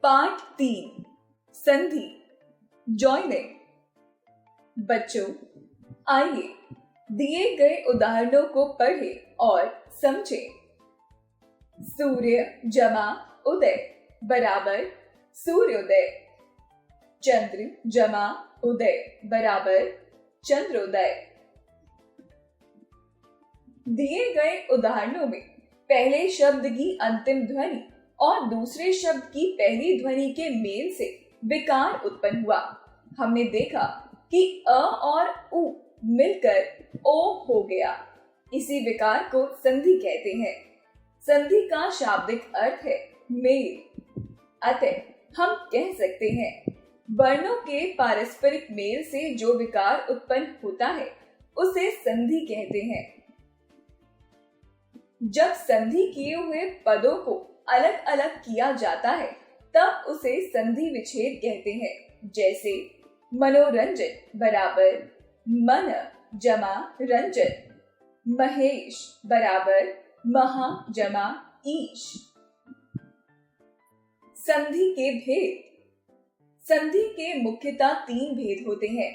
पाठ 3 संधि जॉइनिंग। बच्चों, आइए दिए गए उदाहरणों को पढ़ें और समझें। सूर्य जमा उदय बराबर सूर्योदय। चंद्र जमा उदय बराबर चंद्रोदय। दिए गए उदाहरणों में पहले शब्द की अंतिम ध्वनि और दूसरे शब्द की पहली ध्वनि के मेल से विकार उत्पन्न हुआ। हमने देखा कि अ और उ मिलकर ओ हो गया। इसी विकार को संधि कहते हैं। संधि का शाब्दिक अर्थ है मेल। अतः हम कह सकते हैं वर्णों के पारस्परिक मेल से जो विकार उत्पन्न होता है उसे संधि कहते हैं। जब संधि किए हुए पदों को अलग अलग किया जाता है तब उसे संधि विच्छेद कहते हैं। जैसे मनोरंजन बराबर मन जमा रंजन, महेश बराबर महा जमा ईश। संधि के भेद। संधि के मुख्यतः 3 भेद होते हैं।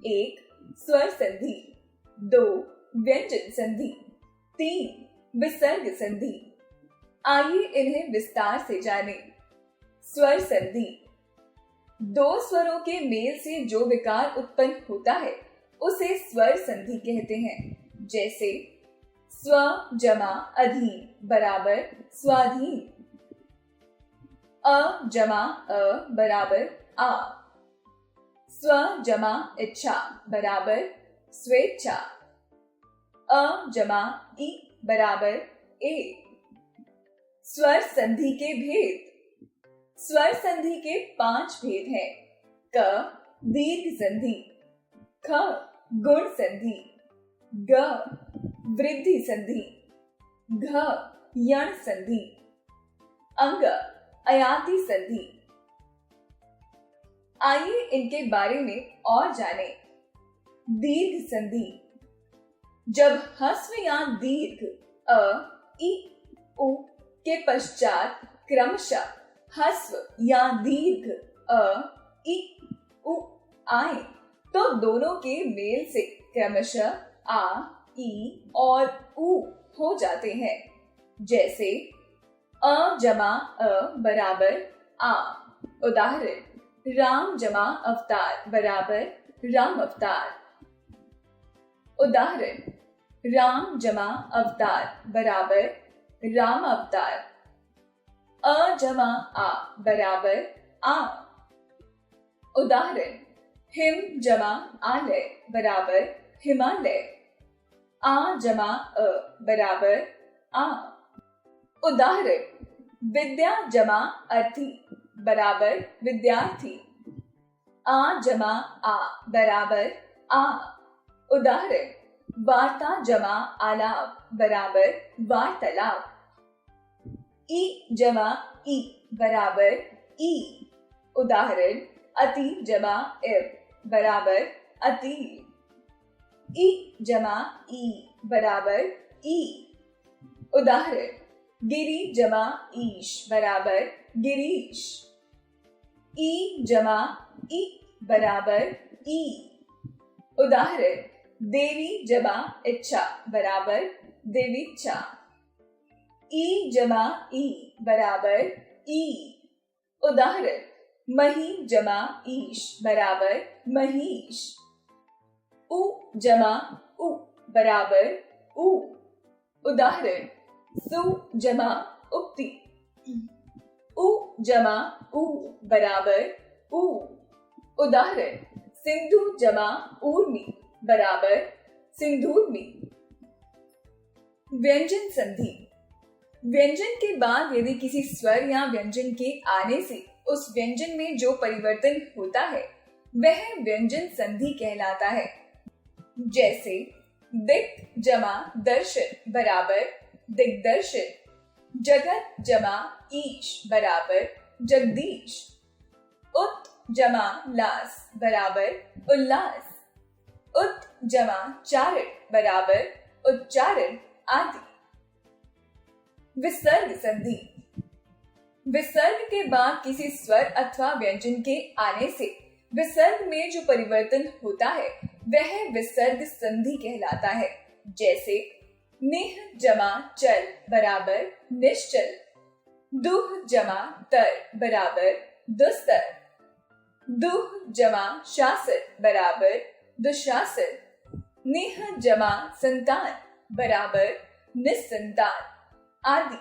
1 स्वर संधि, 2 व्यंजन संधि, 3 विसर्ग संधि। आइए इन्हें विस्तार से जानें। स्वर संधि। 2 स्वरों के मेल से जो विकार उत्पन्न होता है उसे स्वर संधि कहते हैं। जैसे स्व जमा अधीन बराबर स्वाधीन, अ जमा अ बराबर आ, स्व जमा इच्छा बराबर स्वेच्छा, अ जमा ई बराबर ए। स्वर संधि के भेद। स्वर संधि के 5 भेद हैं। क दीर्घ संधि, ख गुण संधि, ग वृद्धि संधि, घ यण संधि, अंग अयाति संधि। आइए इनके बारे में और जानें। दीर्घ संधि। जब ह्रस्व या दीर्घ अ इ उ के पश्चात क्रमशः ह्रस्व या दीर्घ अ इ उ आए तो दोनों के मेल से क्रमशः आ ई और उ हो जाते हैं। जैसे अ जमा अ बराबर आ। उदाहरण राम जमा अवतार बराबर राम अवतार। उदाहरण राम जमा अवतार बराबर राम अवतार। अ जमा आ बराबर आ। उदाहरण हिम जमा आलय बराबर हिमालय। आ जमा अ बराबर आ। उदाहरण विद्या जमा अर्थी बराबर विद्यार्थी। आ जमा आ बराबर आ। उदाहरण वार्ता जमा आलाप बराबर वार्तालाप। ई जमा ई बराबर ई। उदाहरण अति जमा इव बराबर अति। ई जमा ई बराबर ई। उदाहरण गिरी जमा ईश बराबर गिरीश। ई जमा ई बराबर ई। उदाहरण देवी जमा इच्छा बराबर देवीच्छा। ई जमा ई बराबर ई। उदाहरण मही जमा ईश बराबर महीश। उ जमा उ बराबर उ। उदाहरण सु जमा उक्ति। उ जमा उ बराबर उ। उदाहरण सिंधु जमा ऊर्मी बराबर सिंधूर्मी। व्यंजन संधि। व्यंजन के बाद यदि किसी स्वर या व्यंजन के आने से उस व्यंजन में जो परिवर्तन होता है वह व्यंजन संधि कहलाता है। जैसे दिक् जमा दर्शन बराबर दिग्दर्शन। जगत जमा ईश बराबर जगदीश। उत जमा लास बराबर उल्लास। उत जमा चारण बराबर उच्चारण आदि। विसर्ग संधि। विसर्ग के बाद किसी स्वर अथवा व्यंजन के आने से विसर्ग में जो परिवर्तन होता है वह विसर्ग संधि कहलाता है। जैसे निह जमा चल बराबर निश्चल, दुह जमा तर बराबर दुस्तर, दुह जमा शासर बराबर दुशासर, निह जमा संतान बराबर निस्संतान आदि।